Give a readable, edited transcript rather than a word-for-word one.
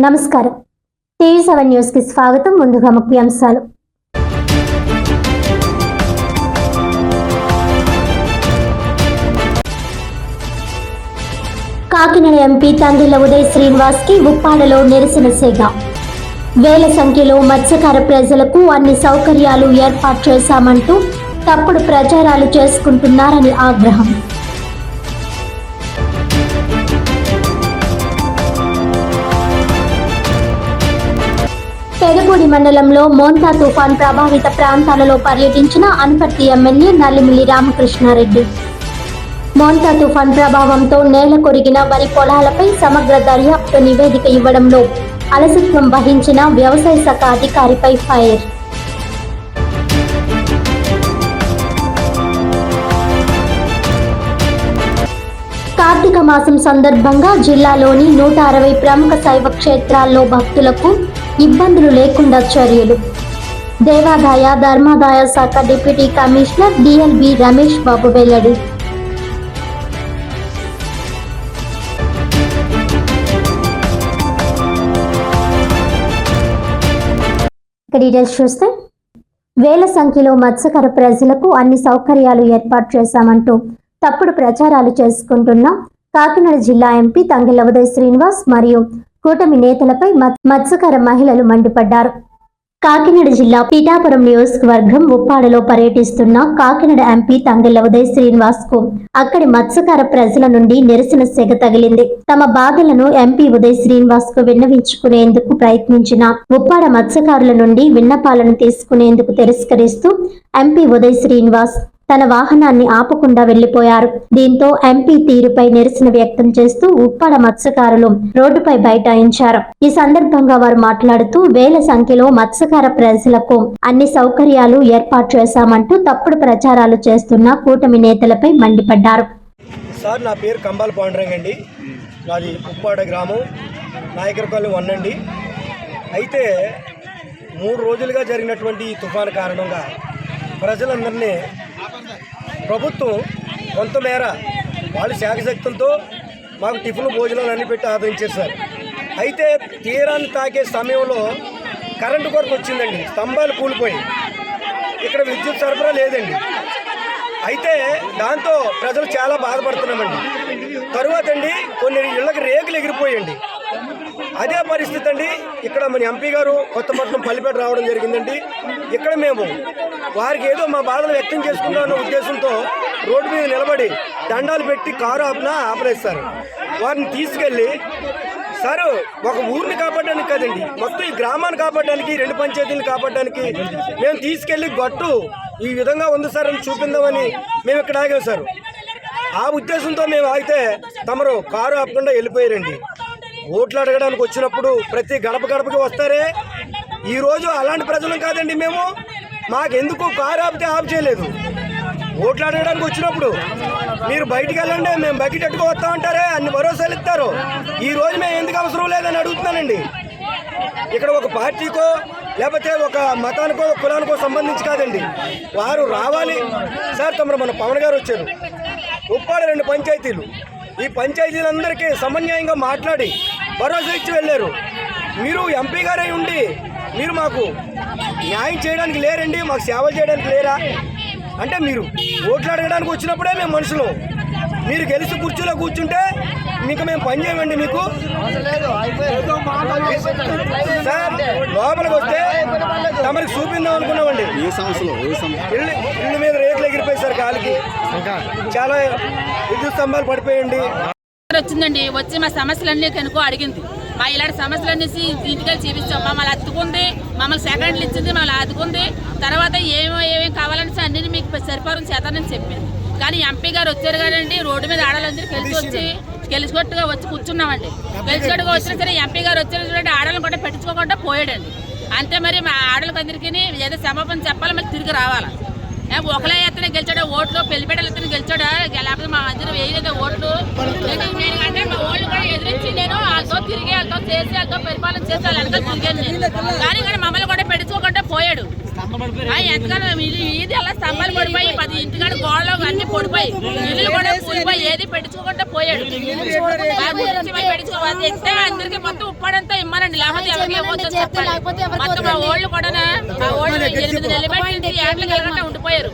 నమస్కారం. టీవీ7 న్యూస్ కి స్వాగతం. ముందుగా ముఖ్యాంశాలు. కాకినాడ ఎంపీ తంగెళ్ల ఉదయ్ శ్రీనివాస్ కి ఉప్పాడలో నిరసన సేగ. వేల సంఖ్యలో మత్స్యకార ప్రజలకు అన్ని సౌకర్యాలు ఏర్పాటు చేశామంటూ తప్పుడు ప్రచారాలు చేసుకుంటున్నారని ఆగ్రహం. పెదపూడి మండలంలో మోంతా తుఫాన్ ప్రభావిత ప్రాంతాలలో పర్యటించిన అనపర్తి ఎమ్మెల్యే నల్లిమిల్లి రామకృష్ణారెడ్డి. మోంతా తుఫాన్ ప్రభావంతో నేల కొరిగిన వరి పొలాలపై సమగ్ర దర్యాప్తు నివేదిక ఇవ్వడంలో అలసత్వం వహించిన వ్యవసాయ శాఖ అధికారిపై ఫైర్. కార్తీక మాసం సందర్భంగా జిల్లాలోని 160 ప్రముఖ శైవ క్షేత్రాల్లో భక్తులకు ఇబ్బందులు లేకుండా చర్యలు. దేవాదాయ ధర్మాదాయ శాఖ deputy commissioner DLB Ramesh Babu వెల్లడి. డీటెయిల్స్ చూస్తే, వేల సంఖ్యలో మత్స్యకార ప్రజలకు అన్ని సౌకర్యాలు ఏర్పాటు చేశామంటూ తప్పుడు ప్రచారాలు చేసుకుంటున్న కాకినాడ జిల్లా ఎంపీ తంగెళ్ల ఉదయ్ శ్రీనివాస్ మరియు కూటమి నేతలపై మత్స్యకార మహిళలు మండిపడ్డారు. కాకినాడ జిల్లా పీఠాపురం నియోజకవర్గం ఉప్పాడలో పర్యటిస్తున్న కాకినాడ ఎంపీ తంగెళ్ల ఉదయ్ శ్రీనివాస్ కు అక్కడి మత్స్యకార ప్రజల నుండి నిరసన సెగ తగిలింది. తమ బాధలను ఎంపీ ఉదయ్ శ్రీనివాస్ కు విన్నవించుకునేందుకు ప్రయత్నించిన ఉప్పాడ మత్స్యకారుల నుండి విన్నపాలను తీసుకునేందుకు తిరస్కరిస్తూ ఎంపీ ఉదయ్ శ్రీనివాస్ తన వాహనాన్ని ఆపకుండా వెళ్లిపోయారు. దీంతో ఎంపీ తీరుపై నిరసన వ్యక్తం చేస్తూ ఉప్పాడ మత్స్యకారులు రోడ్డుపై బైఠాయించారు. ఈ సందర్భంగా వారు మాట్లాడుతూ వేల సంఖ్యలో మత్స్యకార ప్రజలకు అన్ని సౌకర్యాలు ఏర్పాటు చేశామంటూ తప్పుడు ప్రచారాలు చేస్తున్న కూటమి నేతలపై మండిపడ్డారు. సార్, నా పేరు కంబాల పాండురంగ అండి. నాది ఉప్పాడ గ్రామం, నాయకరపల్లి 1 అండి. అయితే 3 రోజులుగా జరిగినటువంటి ఈ తుఫాను కారణంగా ప్రజలందరినీ ప్రభుత్వం కొంతమేర వాళ్ళ శాఖశక్తులతో మాకు టిఫిన్ భోజనాలు అన్ని పెట్టి ఆదరించారు సార్. అయితే తీరాన్ని తాకే సమయంలో కరెంటు కొరత వచ్చిందండి. స్తంభాలు కూలిపోయి ఇక్కడ విద్యుత్ సరఫరా లేదండి. అయితే దాంతో ప్రజలు చాలా బాధపడుతున్నామండి. తరువాత అండి కొన్ని ఇళ్ళకి రేకులు ఎగిరిపోయండి. అదే పరిస్థితి అండి ఇక్కడ మన ఎంపీ గారు కొత్తపట్నం పల్లిపేట రావడం జరిగిందండి. ఇక్కడ మేము వారికి ఏదో మా బాధలు వ్యక్తం చేసుకుంటామన్న ఉద్దేశంతో రోడ్డు మీద నిలబడి దండాలు పెట్టి కారు ఆపలేదు సార్. వారిని తీసుకెళ్ళి సార్ ఒక ఊరిని కాపాడడానికి కదండి, మొత్తం ఈ గ్రామాన్ని కాపాడడానికి, 2 పంచాయతీలు కాపాడడానికి మేము తీసుకెళ్ళి గట్టు ఈ విధంగా ఉంది సార్ అని చూపిందామని మేము ఇక్కడ ఆగాం సార్. ఆ ఉద్దేశంతో మేము ఆగితే తమరు కారు ఆపకుండా వెళ్ళిపోయారండి. ఓట్లు అడగడానికి వచ్చినప్పుడు ప్రతి గడప గడపకి వస్తారే. ఈరోజు అలాంటి ప్రజలం కాదండి మేము. మాకెందుకు కారు ఆపితే ఆపు చేయలేదు. ఓట్లు అడగడానికి వచ్చినప్పుడు మీరు బయటికి వెళ్ళండి, మేము బకెట్ ఎట్టుకు వస్తామంటారే, అన్ని భరోసాలు ఇస్తారు. ఈరోజు మేము ఎందుకు అవసరం లేదని అడుగుతున్నానండి. ఇక్కడ ఒక పార్టీకో లేకపోతే ఒక మతానికో కులానికో సంబంధించి కాదండి, వారు రావాలి సార్. తమరు మన పవన్ గారు వచ్చారు, ఉప్పాడ 2 పంచాయతీలు, ఈ పంచాయతీలందరికీ సమన్యాయంగా మాట్లాడి భరోసా ఇచ్చి వెళ్ళారు. మీరు ఎంపీ గారై ఉండి మీరు మాకు న్యాయం చేయడానికి లేరండి, మాకు సేవలు చేయడానికి లేరా అంటే, మీరు ఓట్లు అడగడానికి వచ్చినప్పుడే మేము మనుషులు, మీరు గెలిచి కుర్చీలో కూర్చుంటే మీకు మేము పని చేయమండి. మీకు సార్ లోపలికి వస్తే తమరికి చూపిందాం అనుకున్నామండి. ఇళ్ళ మీద రేకులు ఎగిరిపోయి సార్, గాలికి చాలా విద్యుత్ స్తంభాలు పడిపోయండి. వచ్చిందండి, వచ్చి మా సమస్యలన్నీ కనుకో అడిగింది. మా ఇలాంటి సమస్యలన్నీ ఇంటికి చూపించాం. మమ్మల్ని అత్తుకుంది, మమ్మల్ని సెకండ్లు ఇచ్చింది, మమ్మల్ని అతుకుంది. తర్వాత ఏమేమి కావాలని అన్ని మీకు సరిపారం చేతానని చెప్పింది. కానీ ఎంపీ గారు వచ్చారు కదండి, రోడ్డు మీద ఆడాలందరూ గెలుచుకొట్టుగా వచ్చి కూర్చున్నామండి. గెలుచుకొట్టుగా వచ్చినా సరే ఎంపీ గారు వచ్చారు చూడండి, ఆడలను కూడా పెట్టించుకోకుండా పోయాడండి. అంతే మరి మా ఆడలకు అందరికీ ఏదో క్షమాపణ చెప్పాలి, మళ్ళీ తిరిగి రావాలా. ఒకలే ఎత్తనే గెలిచాడా ఓట్లు, పెళ్లిపేటలు ఎత్తనే గెలిచాడా, లేకపోతే మా అందరూ వేయలేదా ఓట్లు. అంటే మా ఓళ్ళు కూడా ఎదిరించి నేను వాళ్ళతో తిరిగి వాళ్ళతో చేసి వాళ్ళతో పరిపాలన చేసి వాళ్ళు వెనకాల తిరిగాను నేను. కానీ మమ్మల్ని కూడా పెట్టించుకోకుండా పోయాడు. ఎంతగానో ఇది అలా స్తంభాలు పడిపోయి 10 ఇంటికాడ గోడలో అన్ని పడిపోయి ఇల్లు కూడా కూలిపోయి ఏది పెట్టించుకోకుండా పోయాడు. పెట్టించుకోవాలి అందరికీ మొత్తం ఉప్పాడంతా ఇమ్మనండి. ఎవరికి ఇవ్వద్దని చెప్పాలి. మొత్తం మా ఓళ్ళు కూడా మా ఓళ్ళు 8 నెలలు బట్టి ఏళ్ళకి వెళ్ళకుండా ఉండిపోయారు.